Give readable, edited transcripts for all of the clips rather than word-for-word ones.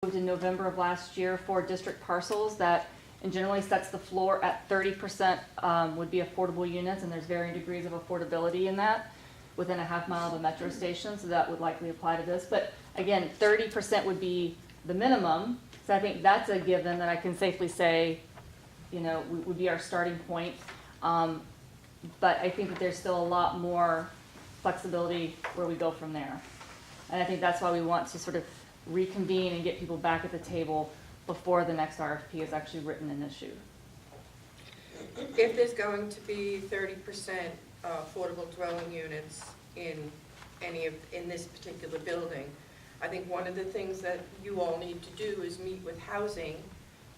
in November of last year for district parcels that and generally sets the floor at 30% would be affordable units, and there's varying degrees of affordability in that within a half mile of a metro station, so that would likely apply to this. But again, 30% would be the minimum, so I think that's a given that I can safely say, you know, would be our starting point. But I think that there's still a lot more flexibility where we go from there. And I think that's why we want to sort of reconvene and get people back at the table before the next RFP is actually written and issued. If there's going to be 30% affordable dwelling units in this particular building, I think one of the things that you all need to do is meet with housing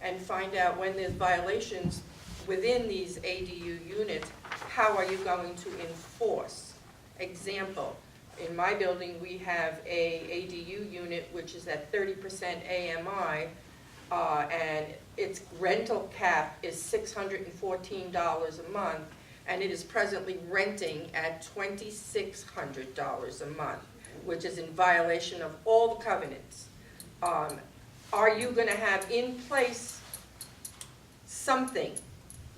and find out when there's violations within these ADU units, how are you going to enforce? Example, in my building we have a ADU unit which is at 30% AMI, and its rental cap is $614 a month, and it is presently renting at $2,600 a month, which is in violation of all the covenants. Are you going to have in place something?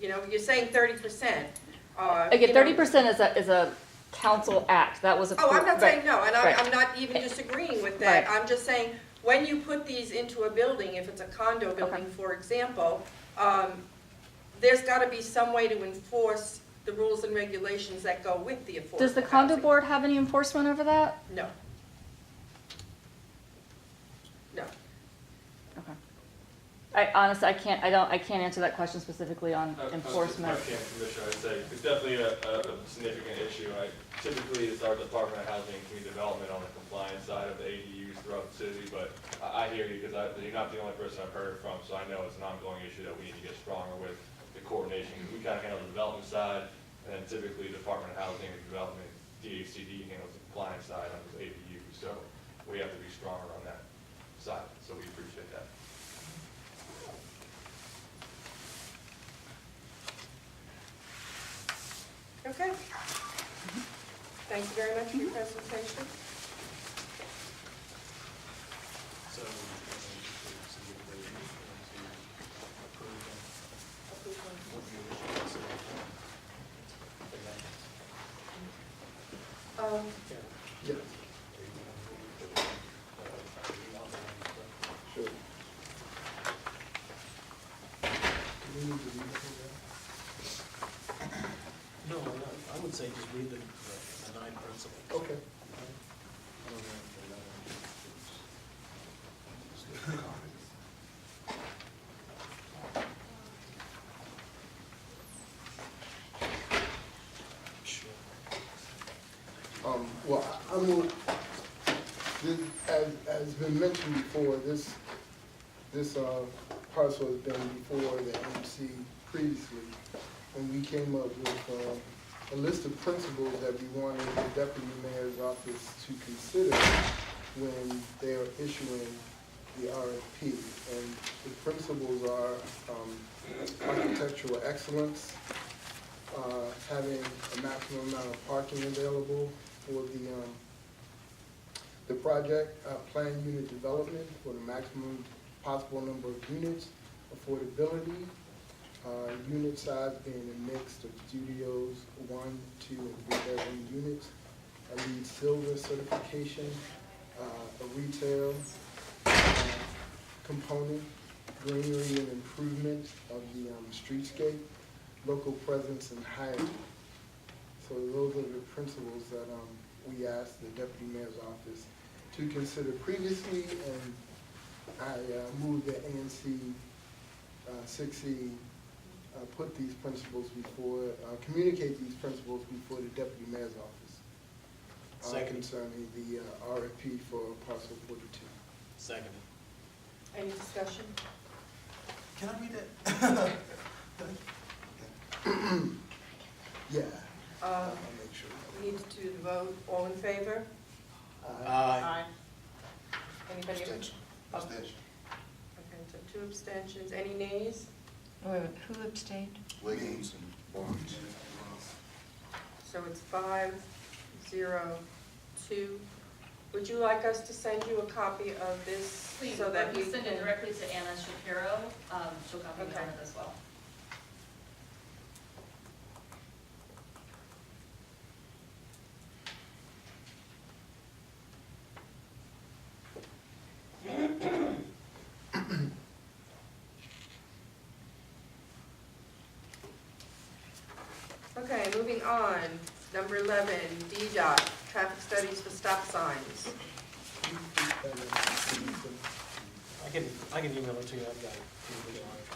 You know, you're saying 30%. Again, 30% is a council act. That was approved. Oh, I'm not saying no, and Right. I'm not even disagreeing with that. Right. I'm just saying, when you put these into a building, if it's a condo building, Okay. for example, there's got to be some way to enforce the rules and regulations that go with the affordable Does the condo housing. board have any enforcement over that? No. No. Okay. I honestly, I can't answer that question specifically on enforcement. I can't, Commissioner, I'd say it's definitely a significant issue. Typically, it's our Department of Housing and Community Development on the compliance side of the ADUs throughout the city, but I hear you, because you're not the only person I've heard it from, so I know it's an ongoing issue that we need to get stronger with the coordination. We kind of handle the development side, and then typically the Department of Housing and Development, DHCD, handles the compliance side on those ADUs, so we have to be stronger on that side, so we appreciate that. Okay. Thank you very much for your presentation. So, Yes. Sure. Do we need to read the whole no, I would say just read the 9 principles. Okay. I don't know if Sure. Well, I mean, as been mentioned before, this parcel has been before the MC previously, and we came up with a list of principles that we wanted the Deputy Mayor's office to consider when they are issuing the RFP. And the principles are architectural excellence, having a maximum amount of parking available for the project, planned unit development for the maximum possible number of units, affordability, unit size being a mix of studios, 1, 2, and 3 bedroom units, a LEED Silver certification, a retail component, greenery and improvement of the streetscape, local presence and hiring. So those are the principles that we asked the Deputy Mayor's office to consider previously, and I moved that ANC 6E put these principles before, communicate these principles before the Deputy Mayor's office. Second. Concerning the RFP for parcel 42. Second. Any discussion? Can I read it? Yeah. I'll make sure. We need to vote. All in favor? Aye. Anybody? Abstention. Abstention. Okay, so 2 abstentions. Any nays? Wait, who abstained? Wiggins and Barnes. So it's 5, 0, 2. Would you like us to send you a copy of this Please, so or that if you we send it can? directly to Anna Shapiro, she'll copy me Okay. on it as well. Okay, moving on. Number 11, DDOT, traffic studies for stop signs. I can email it to you, I've got it.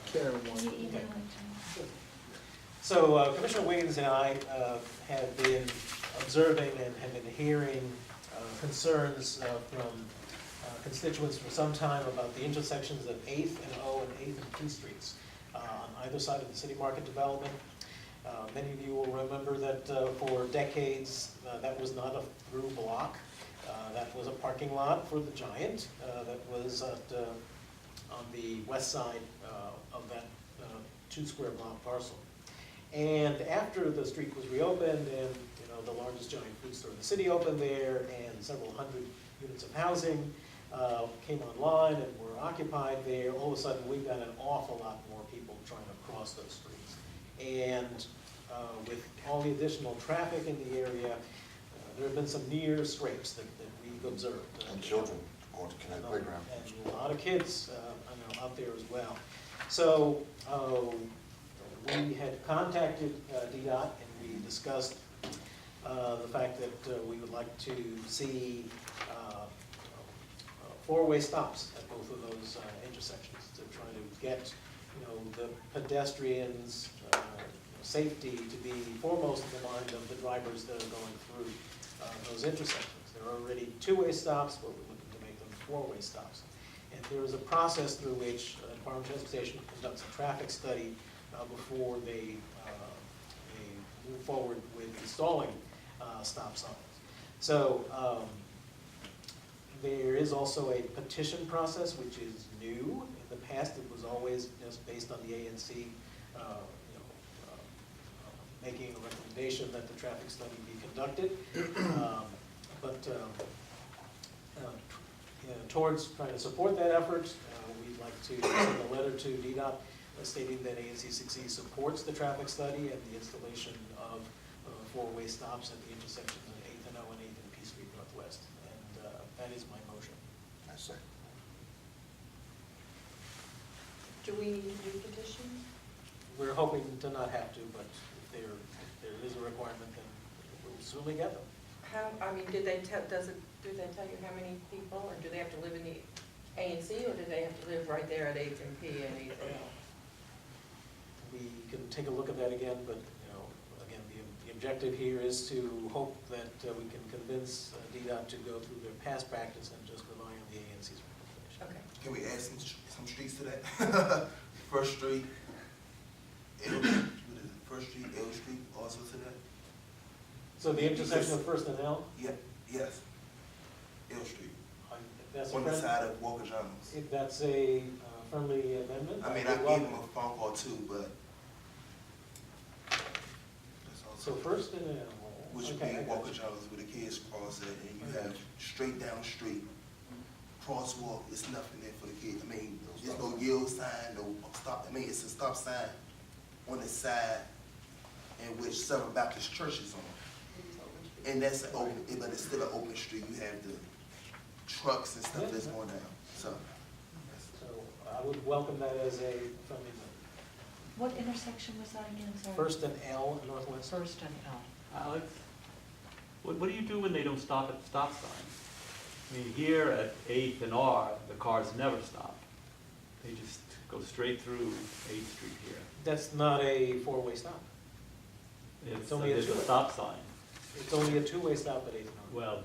Karen Can wants you to- email it to me? So Commissioner Wiggins and I have been observing and have been hearing concerns from constituents for some time about the intersections of 8th and O and 8th and P Streets on either side of the city market development. Many of you will remember that for decades that was not a through block. That was a parking lot for the Giant that was on the west side of that 2 square block parcel. And after the street was reopened and, the largest Giant food store in the city opened there and several hundred units of housing came online and were occupied there, all of a sudden we've got an awful lot more people trying to cross those streets. And with all the additional traffic in the area, there have been some near scrapes that we've observed. And children going to Connect Playground. And a lot of kids, I know, out there as well. So, we had contacted DDOT and we discussed the fact that we would like to see 4-way stops at both of those intersections to try to get, the pedestrians' safety to be foremost in the mind of the drivers that are going through those intersections. There are already 2-way stops, but we're looking to make them 4-way stops. And there is a process through which Department of Transportation conducts a traffic study before they move forward with installing stop signs. So there is also a petition process, which is new. In the past, it was always just based on the ANC, making a recommendation that the traffic study be conducted. Towards trying to support that effort, we'd like to send a letter to DDOT stating that ANC6E supports the traffic study and the installation of 4-way stops at the intersections of 8th and O and 8th and P Street Northwest. And that is my motion. I say. Do we need to do petitions? We're hoping to not have to, but if there is a requirement, then we'll certainly get them. Do they tell you how many people, or do they have to live in the ANC, or do they have to live right there at 8th and P and 8th and L? We can take a look at that again, but, again, the objective here is to hope that we can convince DDOT to go through their past practice and just rely on the ANC's recommendation. Okay. Can we add some streets to that? First Street, L, what is it, First Street, L Street, also to that? So the intersection of First and L, Yeah, yes, L Street, if that's a on the friend, side of Walker Jones. if that's a friendly amendment. I mean, would I gave welcome him a it. phone call too, but that's So also, First and L. which would Okay, I be got Walker you. Jones where the kids cross it, and you have straight down the street. Crosswalk, it's nothing there for the kids. I mean, there's no yield sign, no stop, it's a stop sign on the side in which several Baptist churches on. And that's an open, but it's still an open street. You have the trucks and stuff that's going down, so. So I would welcome that as a friendly amendment. What intersection was that again, sorry? First and L Northwest. First and L. Alex, what do you do when they don't stop at stop signs? I mean, here at 8th and R, the cars never stop. They just go straight through 8th Street here. That's not a 4-way stop. It's only a there's a two-way. stop sign. It's only a 2-way stop at 8th and O. Well,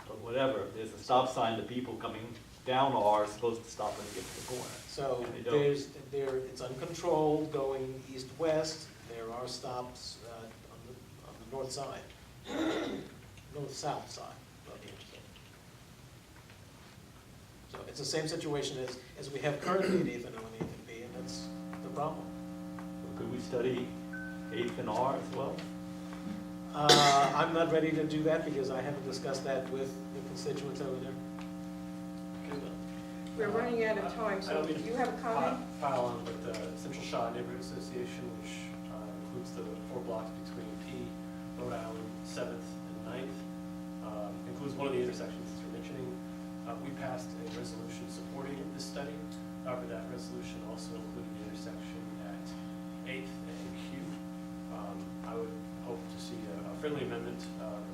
but whatever, there's a stop sign, the people coming down R are supposed to stop when they get to the corner. So They don't. it's uncontrolled going east-west. There are stops on the north side, north-south side of the intersection. So it's the same situation as we have currently at 8th and O and 8th and P, and that's the problem. Could we study 8th and R as well? I'm not ready to do that because I haven't discussed that with the constituents over there. We're running out of time, I so don't mean do to you have a comment? Pile on, but the Central Shaw Neighborhood Association, which includes the 4 blocks between P, Rhode Island, 7th and 9th, includes one of the intersections that you're mentioning. We passed a resolution supporting this study. However, that resolution also included the intersection at 8th and Q. I would hope to see a friendly amendment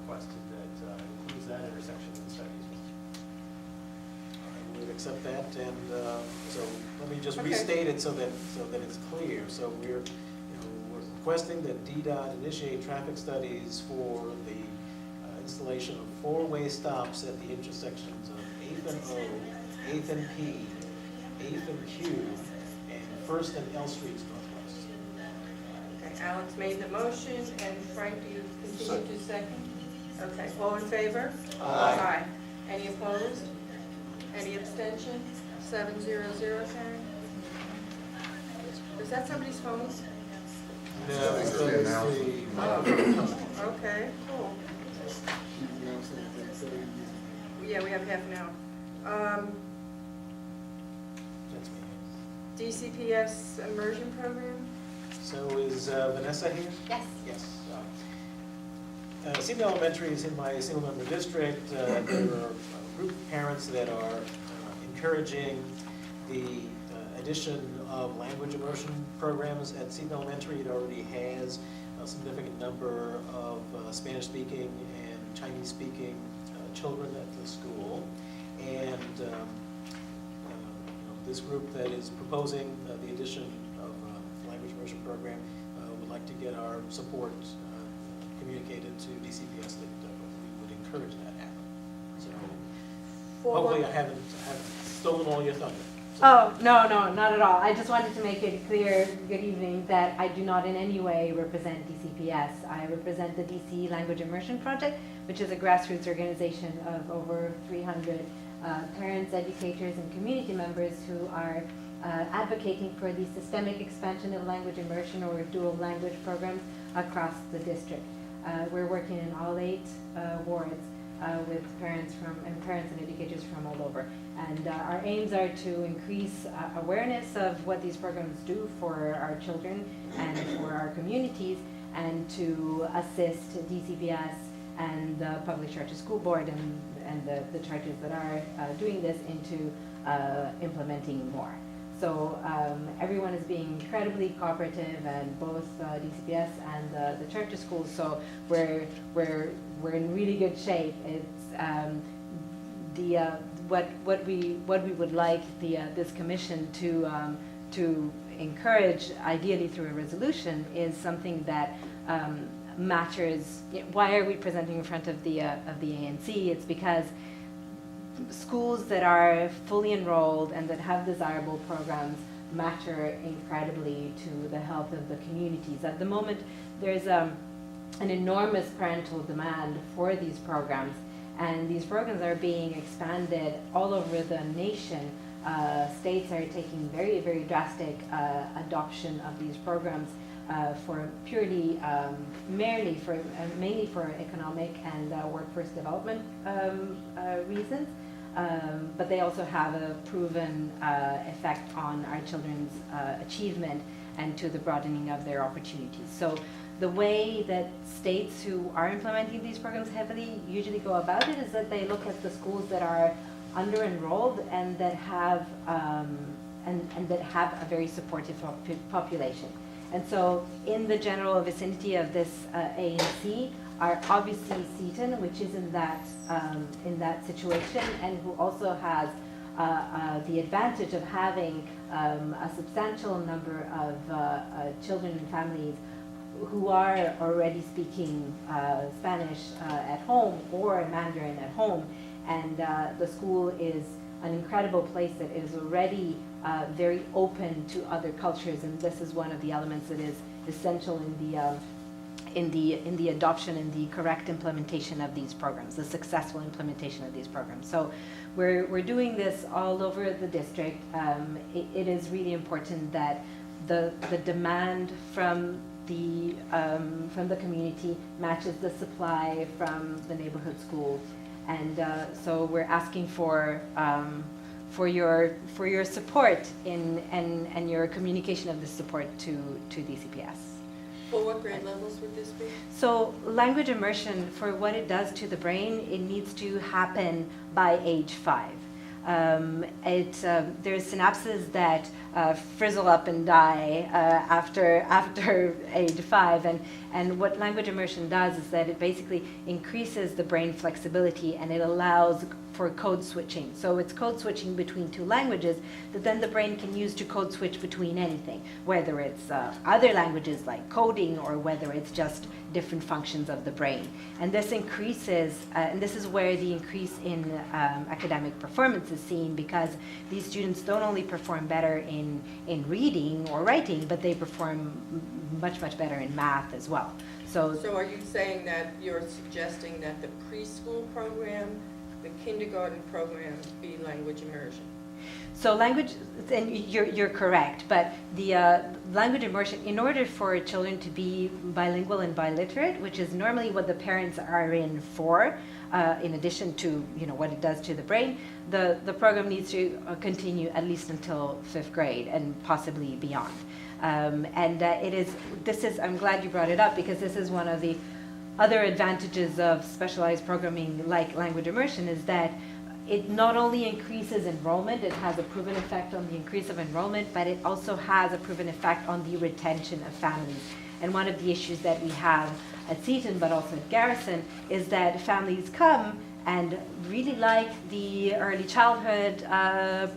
requested that includes that intersection in the study as well. I would accept that, and so let me just Okay. restate it so that it's clear. So we're requesting that DDOT initiate traffic studies for the installation of 4-way stops at the intersections of 8th and O, 8th and P, 8th and Q, and 1st and L Streets northwest. Okay, Alex made the motion, and Frank, do you continue to second? Okay, all in favor? Aye. Any opposed? Any abstention? 700, Karen? Is that somebody's phone? No, That's so the it's announcement. Oh, okay, cool. She's announcing that 30 years. Yeah, we have half an hour. That's me. DCPS immersion program? So is Vanessa here? Yes. Yes. Seton Elementary is in my single-member district. There are a group of parents that are encouraging the addition of language immersion programs at Seton Elementary. It already has a significant number of Spanish-speaking and Chinese-speaking children at the school. And this group that is proposing the addition of language immersion program would like to get our support communicated to DCPS that we would encourage that happen. So hopefully I haven't stolen all your thunder. Oh, no, not at all. I just wanted to make it clear, good evening, that I do not in any way represent DCPS. I represent the DC Language Immersion Project, which is a grassroots organization of over 300 parents, educators, and community members who are advocating for the systemic expansion of language immersion or dual language programs across the district. We're working in all 8 wards with parents and educators from all over. And our aims are to increase awareness of what these programs do for our children and for our communities, and to assist DCPS and the Public Charter School Board and the churches that are doing this into implementing more. So everyone is being incredibly cooperative, and both DCPS and the charter schools. So we're in really good shape. It's what we would like this commission to encourage, ideally through a resolution, is something that matters. Why are we presenting in front of the ANC? It's because schools that are fully enrolled and that have desirable programs matter incredibly to the health of the communities. At the moment, there's an enormous parental demand for these programs, and these programs are being expanded all over the nation. States are taking very, very drastic adoption of these programs for purely, mainly for economic and workforce development reasons. But they also have a proven effect on our children's achievement and to the broadening of their opportunities. So the way that states who are implementing these programs heavily usually go about it is that they look at the schools that are under-enrolled and that have a very supportive population. And so in the general vicinity of this ANC are obviously Seton, which is in that situation, and who also has the advantage of having a substantial number of children and families who are already speaking Spanish at home or Mandarin at home. And the school is an incredible place that is already very open to other cultures, and this is one of the elements that is essential in the adoption and the correct implementation of these programs, the successful implementation of these programs. So we're doing this all over the district. It is really important that the demand from from the community matches the supply from the neighborhood schools. And so we're asking for your support and your communication of this support to DCPS. For what grade levels would this be? So language immersion, for what it does to the brain, it needs to happen by age 5. There's synapses that frizzle up and die after age 5, and what language immersion does is that it basically increases the brain flexibility and it allows for code switching. So it's code switching between 2 languages that then the brain can use to code switch between anything, whether it's other languages like coding or whether it's just different functions of the brain. And this increases, and this is where the increase in academic performance is seen, because these students don't only perform better in reading or writing, but they perform much better in math as well. So are you saying that you're suggesting that the preschool program, the kindergarten program be language immersion? So language, and you're correct, but the language immersion, in order for children to be bilingual and biliterate, which is normally what the parents are in for, in addition to what it does to the brain, the program needs to continue at least until 5th grade and possibly beyond. I'm glad you brought it up, because this is one of the other advantages of specialized programming like language immersion, is that it not only increases enrollment, it has a proven effect on the increase of enrollment, but it also has a proven effect on the retention of families. And one of the issues that we have at Seton, but also at Garrison, is that families come and really like the early childhood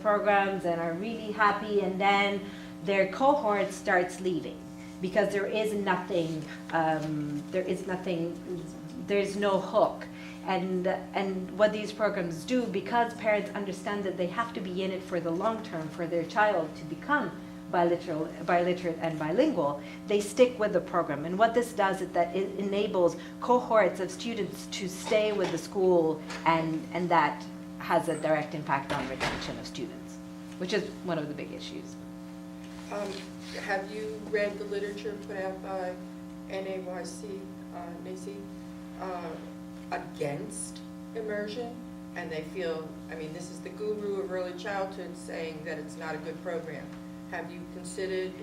programs and are really happy, and then their cohort starts leaving because there's no hook. And what these programs do, because parents understand that they have to be in it for the long term for their child to become biliterate and bilingual, they stick with the program. And what this does is that it enables cohorts of students to stay with the school, and that has a direct impact on retention of students, which is one of the big issues. Have you read the literature put out by NAYC, NACY, against immersion? And they feel, this is the guru of early childhood saying that it's not a good program. Have you considered?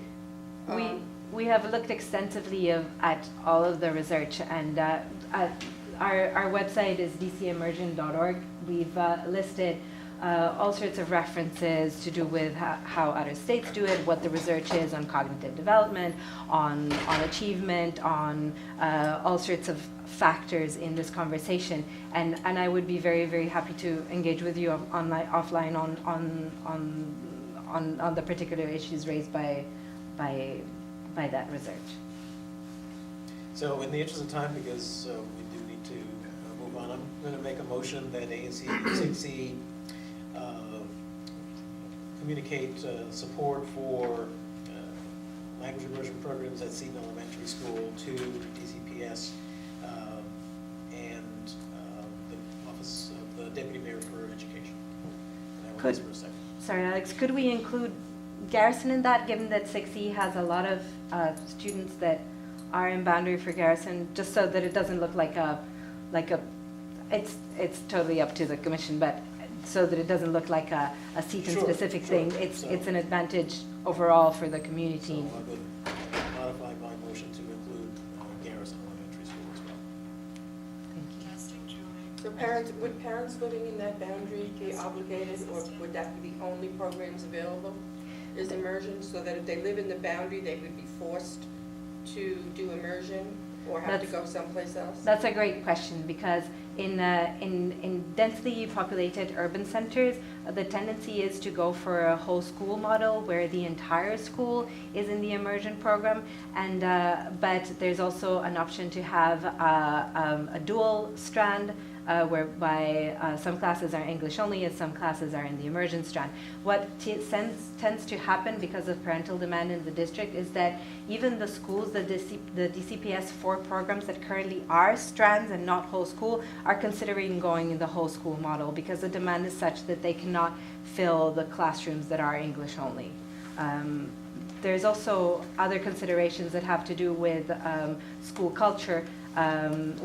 We have looked extensively at all of the research, and our website is dcimmersion.org. We've listed all sorts of references to do with how other states do it, what the research is on cognitive development, on achievement, on all sorts of factors in this conversation, and I would be very, very happy to engage with you offline on the particular issues raised by that research. So in the interest of time, because we do need to move on, I'm going to make a motion that ANC communicate support for language immersion programs at Seton Elementary School to DCPS and the Office of the Deputy Mayor for Education. And I will ask for a second. Sorry, Alex, could we include Garrison in that, given that 6E has a lot of students that are in boundary for Garrison, just so that it doesn't look like it's totally up to the commission, but so that it doesn't look like a Seton-specific thing. It's an advantage overall for the community. So I would modify my motion to include Garrison Elementary School as well. Thank you. So would parents living in that boundary be obligated, or would that be the only programs available, is immersion, so that if they live in the boundary, they would be forced to do immersion or have to go someplace else? That's a great question, because in densely populated urban centers, the tendency is to go for a whole school model where the entire school is in the immersion program, and but there's also an option to have a dual strand whereby some classes are English only and some classes are in the immersion strand. What tends to happen because of parental demand in the district is that even the schools, the DCPS 4 programs that currently are strands and not whole school, are considering going in the whole school model because the demand is such that they cannot fill the classrooms that are English only. there's also other considerations that have to do with school culture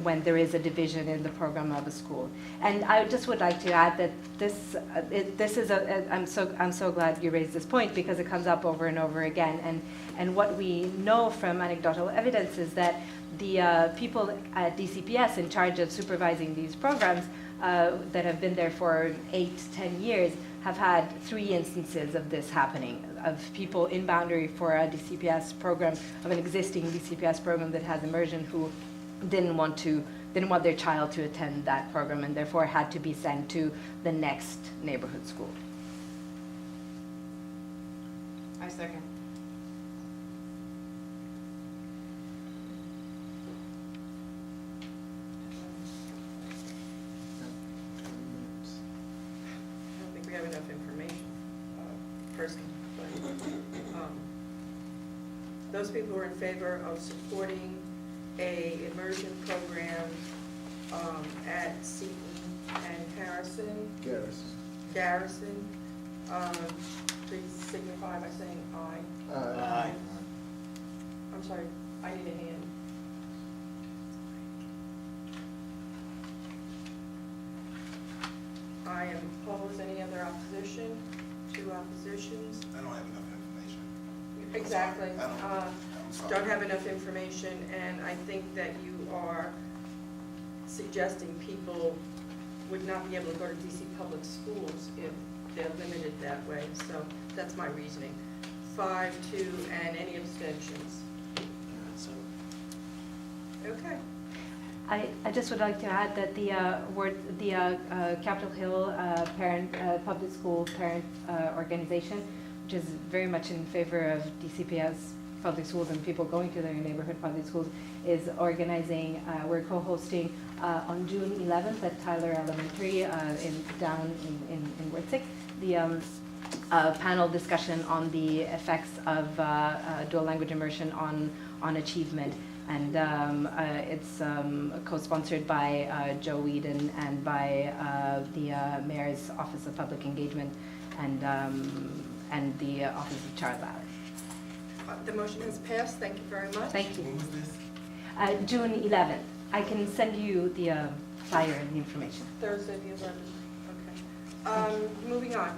when there is a division in the program of a school. And I just would like to add that this is I'm so glad you raised this point, because it comes up over and over again. And what we know from anecdotal evidence is that the people at DCPS in charge of supervising these programs that have been there for 8 to 10 years have had 3 instances of this happening, of people in Boundary for a DCPS program, of an existing DCPS program that has immersion, who didn't want their child to attend that program and therefore had to be sent to the next neighborhood school. I second. I don't think we have enough information, personally, but, those people who are in favor of supporting a immersion program, at Seton and Garrison, please signify by saying aye. Aye. I'm sorry, I need a hand. I am opposed. Any other opposition? 2 oppositions? I don't have enough information. Exactly. I'm sorry. Don't have enough information, and I think that you are suggesting people would not be able to go to DC public schools if they're limited that way. So that's my reasoning. 5-2, and any abstentions? Okay. I just would like to add that the Capitol Hill public school parent organization, which is very much in favor of DCPS public schools and people going to their neighborhood public schools, is organizing, we're co-hosting on June 11th at Tyler Elementary down in Worthick, the panel discussion on the effects of dual language immersion on achievement. And it's co-sponsored by Joe Whedon and by the Mayor's Office of Public Engagement and the Office of Charles Allen. The motion has passed. Thank you very much. Thank you. When was this? June 11th. I can send you the flyer and the information. Thursday, the 11th. Okay. Moving on.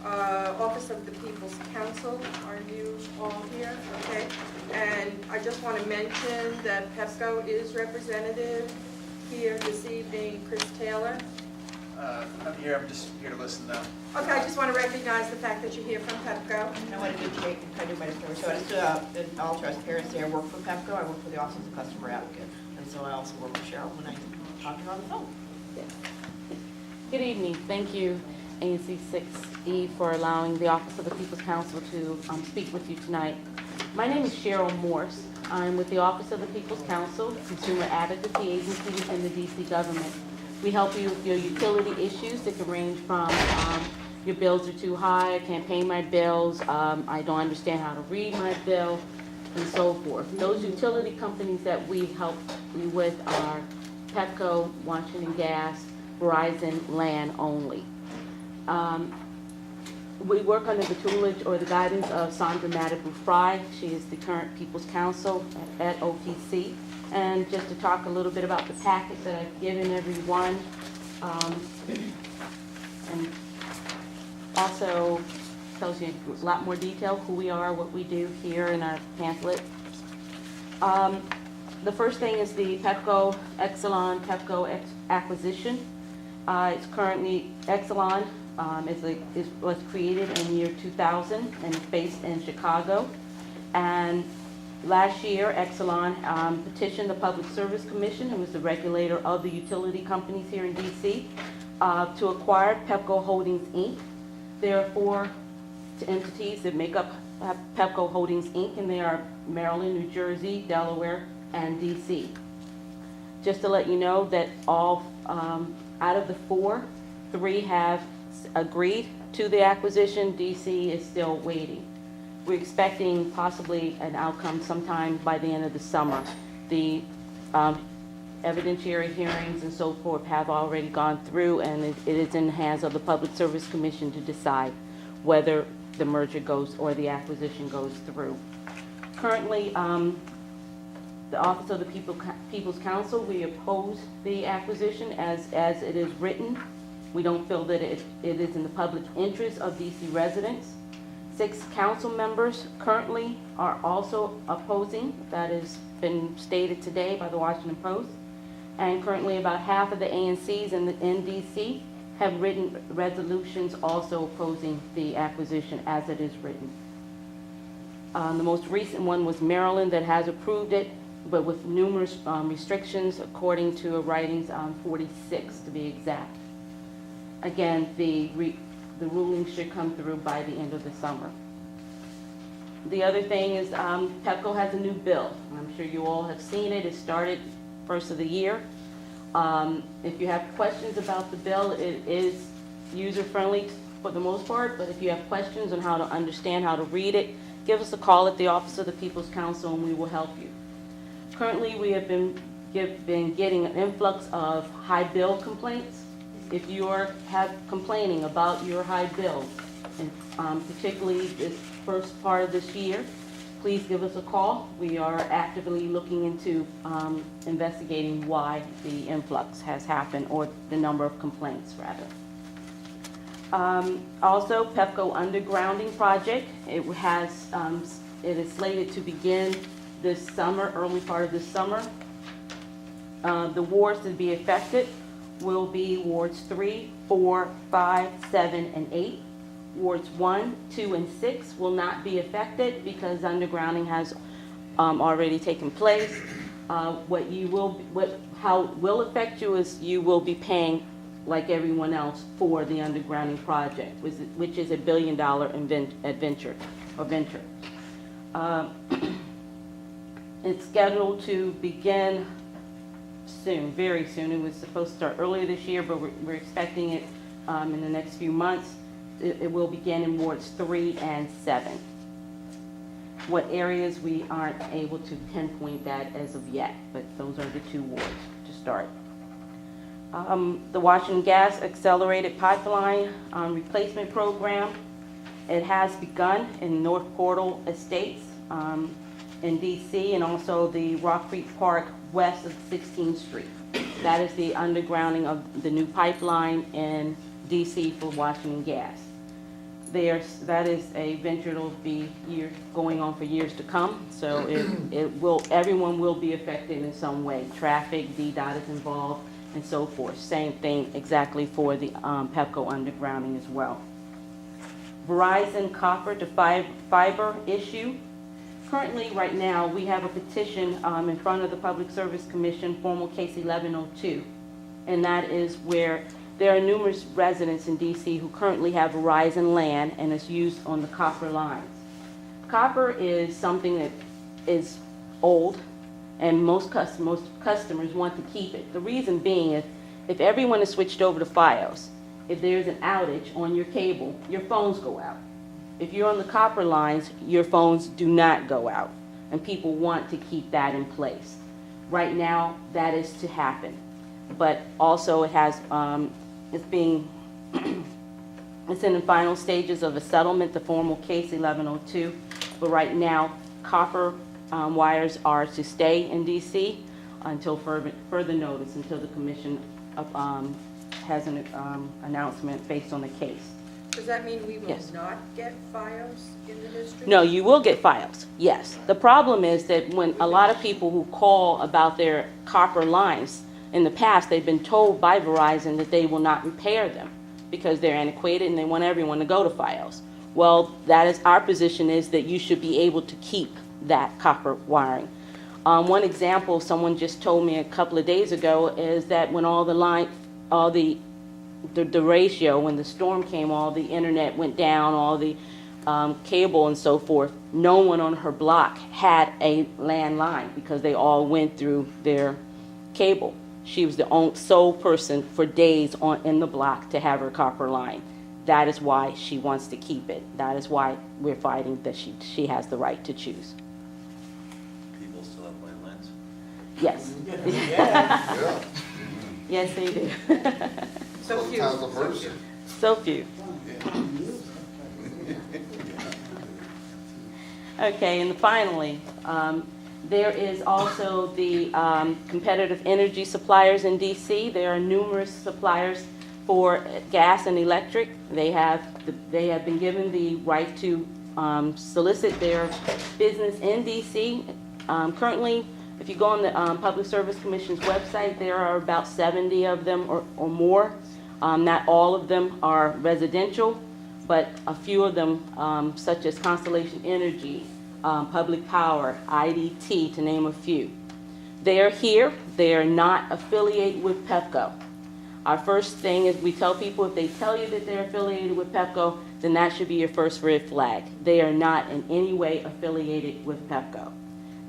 Office of the People's Council, are you all here? Okay. And I just want to mention that PEPCO is representative here this evening. Chris Taylor. I'm here, I'm just here to listen now. Okay, I just want to recognize the fact that you're here from PEPCO. I want to do Jake and try to do my story. So I just, in all transparency, I work for PEPCO, I work for the Office of the Customer Advocate, and so I also work with Cheryl when I talk to her on the phone. Good evening. Thank you, ANC 6E, for allowing the Office of the People's Council to speak with you tonight. My name is Cheryl Morse. I'm with the Office of the People's Council, consumer advocacy agency within the DC government. We help you with your utility issues that can range from your bills are too high, I can't pay my bills, I don't understand how to read my bill, and so forth. Those utility companies that we help you with are Pepco, Washington Gas, Verizon, Land Only. We work under the tutelage or the guidance of Sandra Madibu Fry. She is the current People's Counsel at OPC. And just to talk a little bit about the packet that I've given everyone, and also tells you a lot more detail who we are, what we do here in our pamphlet. The first thing is the Pepco Exelon Pepco acquisition. It's currently Exelon was created in the year 2000 and is based in Chicago. And last year, Exelon petitioned the Public Service Commission, who is the regulator of the utility companies here in DC, to acquire Pepco Holdings, Inc. There are 4 entities that make up Pepco Holdings, Inc., and they are Maryland, New Jersey, Delaware, and DC. Just to let you know that all, out of the 4, 3 have agreed to the acquisition. DC is still waiting. We're expecting possibly an outcome sometime by the end of the summer. The evidentiary hearings and so forth have already gone through, and it is in the hands of the Public Service Commission to decide whether the merger goes, or the acquisition goes through. Currently, the Office of the People's Counsel, we oppose the acquisition as it is written. We don't feel that it is in the public interest of DC residents. 6 council members currently are also opposing. That has been stated today by the Washington Post. And currently about half of the ANCs in DC have written resolutions also opposing the acquisition as it is written. The most recent one was Maryland that has approved it, but with numerous restrictions according to writings 46 to be exact. Again, the ruling should come through by the end of the summer. The other thing is Pepco has a new bill. I'm sure you all have seen it. It started first of the year. If you have questions about the bill, it is user-friendly for the most part, but if you have questions on how to understand, how to read it, give us a call at the Office of the People's Counsel and we will help you. Currently, we have been getting an influx of high bill complaints. If you are complaining about your high bill, and particularly this first part of this year, please give us a call. We are actively looking into investigating why the influx has happened, or the number of complaints, rather. Also, Pepco undergrounding project. It is slated to begin this summer, early part of this summer. The wards to be affected will be wards 3, 4, 5, 7, and 8. Wards 1, 2, and 6 will not be affected because undergrounding has already taken place. How it will affect you is you will be paying, like everyone else, for the undergrounding project, which is $1 billion venture. It's scheduled to begin soon, very soon. It was supposed to start earlier this year, but we're expecting it in the next few months. It will begin in wards 3 and 7. What areas we aren't able to pinpoint that as of yet, but those are the 2 wards to start. The Washington Gas Accelerated Pipeline Replacement Program, it has begun in North Portal Estates in DC, and also the Rock Creek Park west of 16th Street. That is the undergrounding of the new pipeline in DC for Washington Gas. That is a venture that will be going on for years to come, so everyone will be affected in some way. Traffic, DDOT is involved, and so forth. Same thing exactly for the Pepco undergrounding as well. Verizon copper to fiber issue. Currently, right now, we have a petition in front of the Public Service Commission, formal case 1102, and that is where there are numerous residents in DC who currently have Verizon land and is used on the copper lines. Copper is something that is old, and most customers want to keep it. The reason being is if everyone is switched over to Fios, if there's an outage on your cable, your phones go out. If you're on the copper lines, your phones do not go out, and people want to keep that in place. Right now, that is to happen, but also it has it's in the final stages of a settlement, the formal case 1102. But right now, copper wires are to stay in DC until further notice, until the commission has an announcement based on the case. Does that mean we will Yes. not get FiOS in the district? No, you will get files, yes. The problem is that when a lot of people who call about their copper lines, in the past, they've been told by Verizon that they will not repair them because they're antiquated and they want everyone to go to Fios. Well, that is our position, is that you should be able to keep that copper wiring. One example someone just told me a couple of days ago is that when the ratio, when the storm came, all the internet went down, all the cable and so forth, no one on her block had a landline because they all went through their cable. She was the sole person for days in the block to have her copper line. That is why she wants to keep it. That is why we're fighting that she has the right to choose. People still have landlines? Yes. Yeah. Yes, they do. So few. Sometimes a person. So few. Okay, and finally, there is also the competitive energy suppliers in DC. There are numerous suppliers for gas and electric. They have been given the right to solicit their business in DC. Currently, if you go on the Public Service Commission's website, there are about 70 of them or more. Not all of them are residential, but a few of them, such as Constellation Energy, Public Power, IDT, to name a few. They are here. They are not affiliated with Pepco. Our first thing is we tell people if they tell you that they're affiliated with Pepco, then that should be your first red flag. They are not in any way affiliated with Pepco.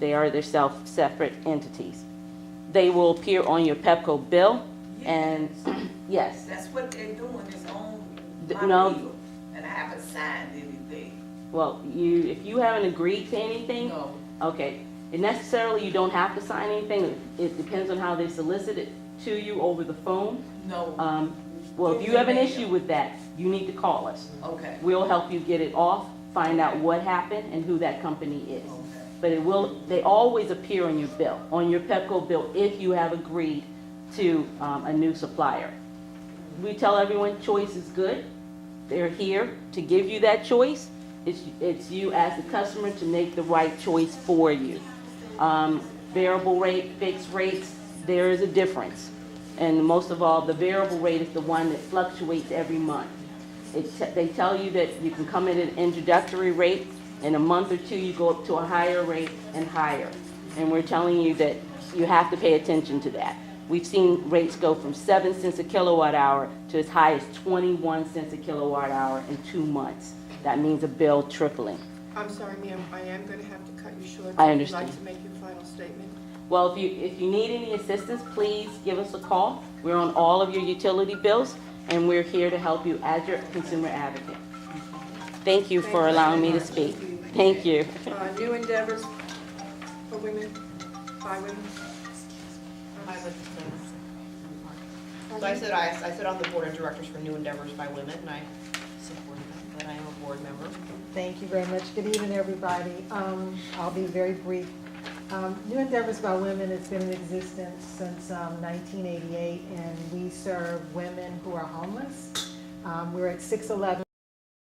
They are their separate entities. They will appear on your Pepco bill, and yes. That's what they're doing, is on No. my bill, and I haven't signed anything. Well, if you haven't agreed to anything, No. okay. And necessarily you don't have to sign anything. It depends on how they solicit it to you over the phone. No. Well, if you have an issue with that, you need to call us. Okay. We'll help you get it off, find out what happened and who that company is. Okay. But they always appear on your bill, on your Pepco bill, if you have agreed to a new supplier. We tell everyone choice is good. They're here to give you that choice. It's you as the customer to make the right choice for you. Variable rate, fixed rates, there is a difference. And most of all, the variable rate is the one that fluctuates every month. They tell you that you can come in at an introductory rate. In a month or two, you go up to a higher rate and higher. And we're telling you that you have to pay attention to that. We've seen rates go from 7 cents a kilowatt hour to as high as 21 cents a kilowatt hour in 2 months. That means a bill tripling. I'm sorry, ma'am, I am going to have to cut you short. I understand. Would you like to make your final statement? Well, if you need any assistance, please give us a call. We're on all of your utility bills, and we're here to help you as your consumer advocate. Thank you for allowing me to speak. Thank you. New endeavors for women, by women? So I sit on the board of directors for New Endeavors by Women, and I support them, but I am a board member. Thank you very much. Good evening, everybody. I'll be very brief. New Endeavors by Women has been in existence since 1988, and we serve women who are homeless. We're at 611